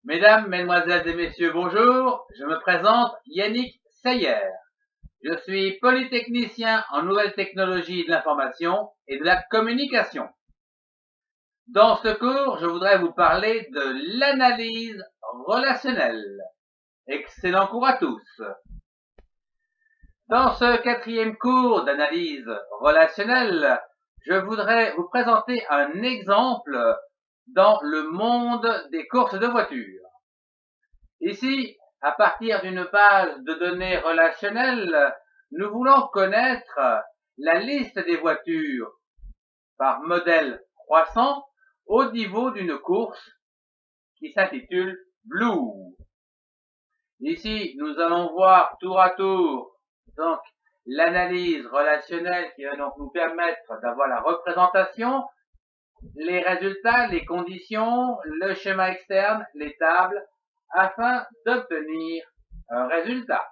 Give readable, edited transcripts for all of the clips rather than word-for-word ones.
Mesdames, Mesdemoiselles et Messieurs, bonjour. Je me présente Yannick Seyer. Je suis polytechnicien en nouvelles technologies de l'information et de la communication. Dans ce cours, je voudrais vous parler de l'analyse relationnelle. Excellent cours à tous. Dans ce quatrième cours d'analyse relationnelle, je voudrais vous présenter un exemple dans le monde des courses de voitures. Ici, à partir d'une base de données relationnelles, nous voulons connaître la liste des voitures par modèle croissant au niveau d'une course qui s'intitule Blue. Ici, nous allons voir tour à tour donc l'analyse relationnelle qui va donc nous permettre d'avoir la représentation, les résultats, les conditions, le schéma externe, les tables, afin d'obtenir un résultat.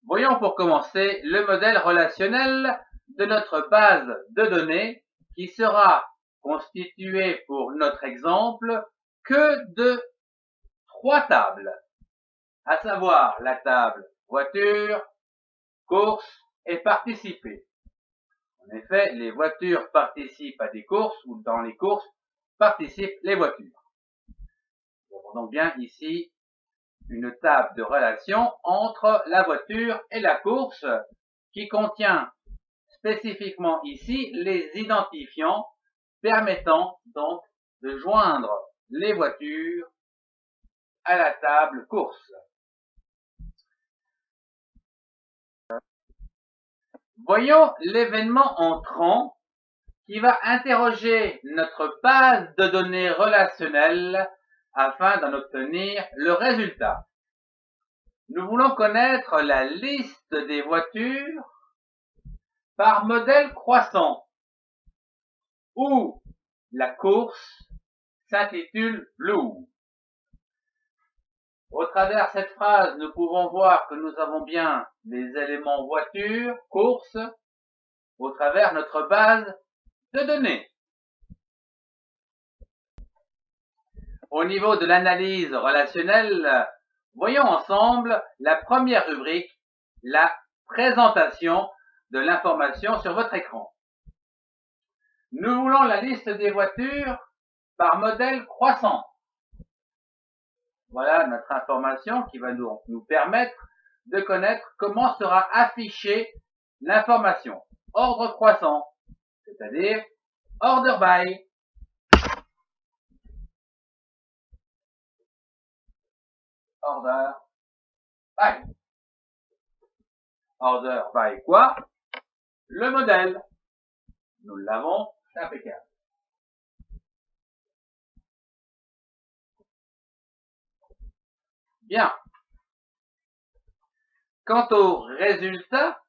Voyons pour commencer le modèle relationnel de notre base de données qui sera constitué pour notre exemple que de 3 tables, à savoir la table voiture, course et participer. En effet, les voitures participent à des courses ou dans les courses participent les voitures. Nous avons donc bien ici une table de relation entre la voiture et la course qui contient spécifiquement ici les identifiants permettant donc de joindre les voitures à la table course. Voyons l'événement entrant qui va interroger notre base de données relationnelle afin d'en obtenir le résultat. Nous voulons connaître la liste des voitures par modèle croissant, où la course s'intitule Blue. Au travers de cette phrase, nous pouvons voir que nous avons bien les éléments voiture, course, au travers de notre base de données. Au niveau de l'analyse relationnelle, voyons ensemble la première rubrique, la présentation de l'information sur votre écran. Nous voulons la liste des voitures par modèle croissant. Voilà notre information qui va nous permettre de connaître comment sera affichée l'information. Ordre croissant, c'est-à-dire order by. Order by. Order by quoi? Le modèle. Nous l'avons, c'est impeccable. Bien. Quant au résultat,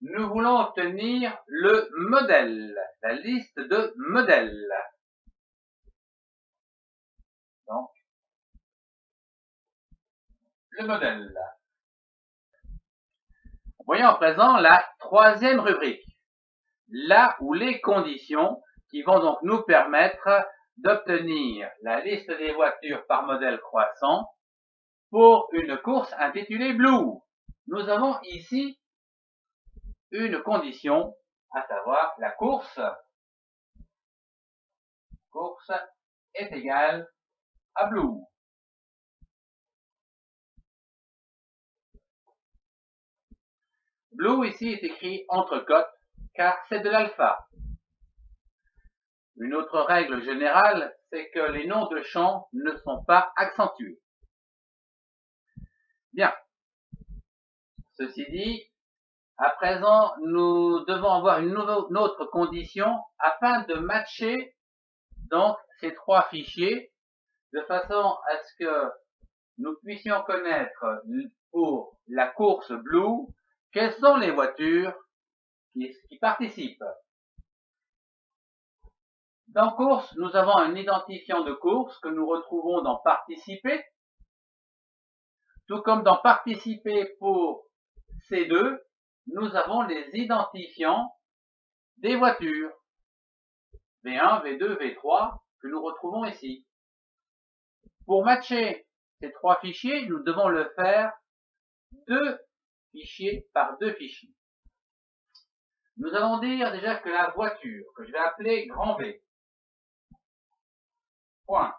nous voulons obtenir le modèle, la liste de modèles. Donc, le modèle. Voyons à présent la troisième rubrique, là où les conditions qui vont donc nous permettre d'obtenir la liste des voitures par modèle croissant pour une course intitulée Blue. Nous avons ici une condition, à savoir la course. Course est égale à Blue. Blue ici est écrit entre cotes car c'est de l'alpha. Une autre règle générale, c'est que les noms de champs ne sont pas accentués. Bien. Ceci dit, à présent, nous devons avoir une autre condition afin de matcher donc ces 3 fichiers de façon à ce que nous puissions connaître pour la course Blue quelles sont les voitures qui participent. Dans course, nous avons un identifiant de course que nous retrouvons dans participer, tout comme dans participer pour C2, nous avons les identifiants des voitures V1, V2, V3 que nous retrouvons ici. Pour matcher ces trois fichiers, nous devons le faire 2 fichiers par 2 fichiers. Nous allons dire déjà que la voiture, que je vais appeler grand V, point.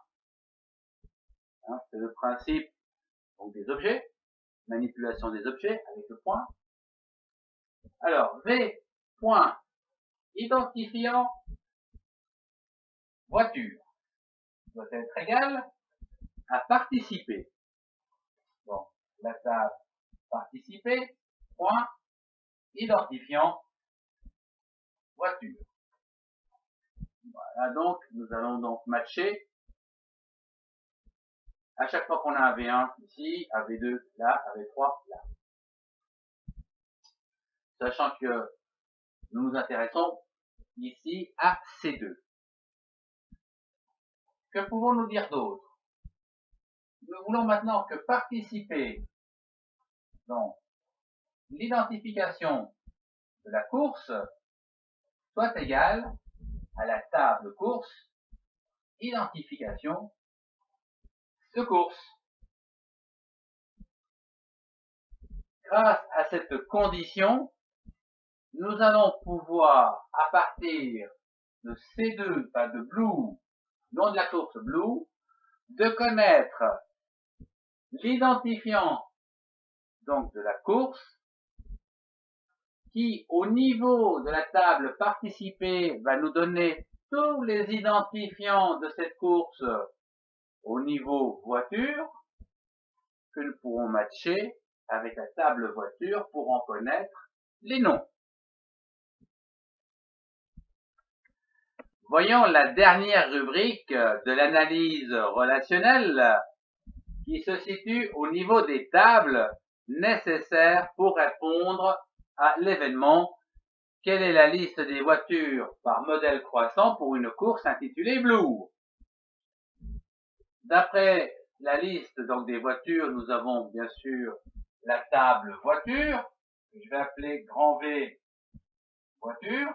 Hein, c'est le principe donc, des objets, manipulation des objets avec le point. Alors, V, point, identifiant voiture, doit être égal à participer. Donc, la table participer, point, identifiant voiture. Voilà, donc, nous allons donc matcher à chaque fois qu'on a un V1 ici, un V2 là, un V3 là. Sachant que nous nous intéressons ici à C2. Que pouvons-nous dire d'autre? Nous voulons maintenant que participer, donc, l'identification de la course soit égale à la table course, identification de course. Grâce à cette condition, nous allons pouvoir, à partir de C2, pas de Blue, nom de la course Blue, de connaître l'identifiant donc de la course qui, au niveau de la table participer, va nous donner tous les identifiants de cette course au niveau voiture que nous pourrons matcher avec la table voiture pour en connaître les noms. Voyons la dernière rubrique de l'analyse relationnelle qui se situe au niveau des tables nécessaires pour répondre à l'événement « Quelle est la liste des voitures par modèle croissant pour une course intitulée Blue ?» D'après la liste donc des voitures, nous avons bien sûr la table voiture, que je vais appeler grand V voiture.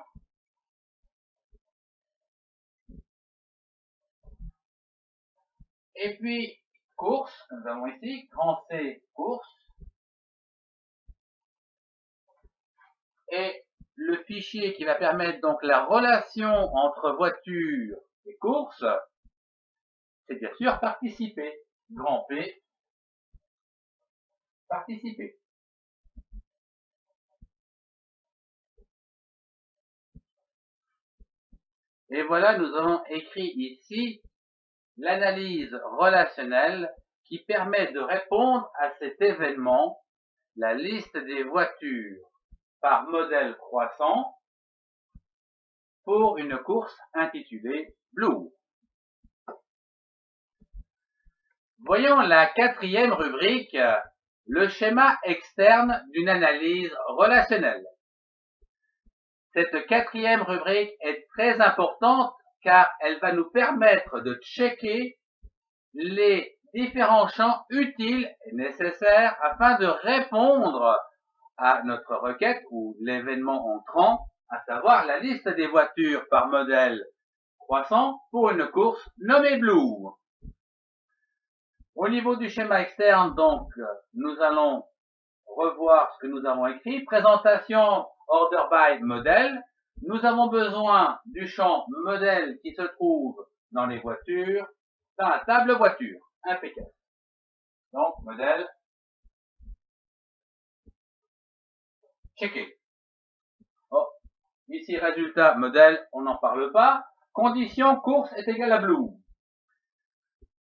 Et puis, course, que nous avons ici, grand C, course. Et le fichier qui va permettre donc la relation entre voiture et course, c'est bien sûr participer. Grand P, participer. Et voilà, nous avons écrit ici l'analyse relationnelle qui permet de répondre à cet événement, la liste des voitures par modèle croissant pour une course intitulée Blue. Voyons la quatrième rubrique, le schéma externe d'une analyse relationnelle. Cette quatrième rubrique est très importante car elle va nous permettre de checker les différents champs utiles et nécessaires afin de répondre à notre requête ou l'événement entrant, à savoir la liste des voitures par modèle croissant pour une course nommée Blue. Au niveau du schéma externe, donc, nous allons revoir ce que nous avons écrit. Présentation order by modèle. Nous avons besoin du champ modèle qui se trouve dans les voitures, dans la table voiture. Impeccable. Donc, modèle. Checké. Oh, ici, résultat, modèle, on n'en parle pas. Condition, course est égale à Blue.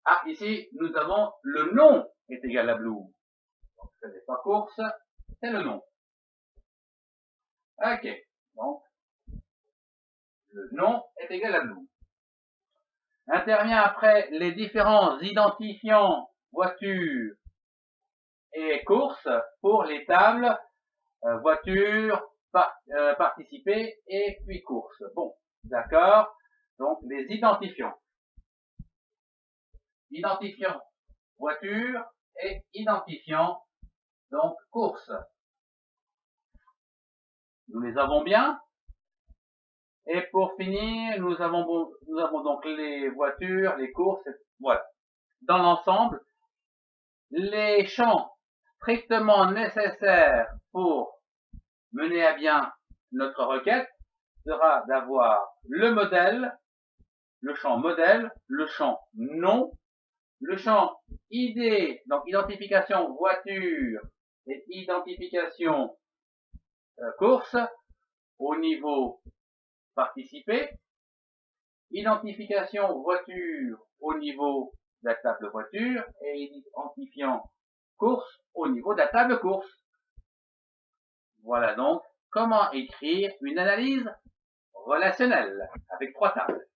Ah, ici, nous avons le nom est égal à Blue. Donc, ce n'est pas course, c'est le nom. Ok. Donc, le nom est égal à Blue. Intervient après les différents identifiants voiture et course pour les tables voiture, participer et puis course. Bon, d'accord. Donc, les identifiants. Identifiant voiture et identifiant donc course. Nous les avons bien. Et pour finir, nous avons donc les voitures, les courses, voilà. dans l'ensemble, les champs strictement nécessaires pour mener à bien notre requête sera d'avoir le modèle, le champ modèle, le champ nom, le champ ID, donc identification voiture et identification course au niveau participé, identification voiture au niveau de la table voiture et identifiant course au niveau de la table course. Voilà donc comment écrire une analyse relationnelle avec 3 tables.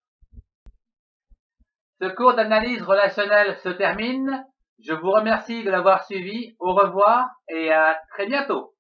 Ce cours d'analyse relationnelle se termine. Je vous remercie de l'avoir suivi. Au revoir et à très bientôt.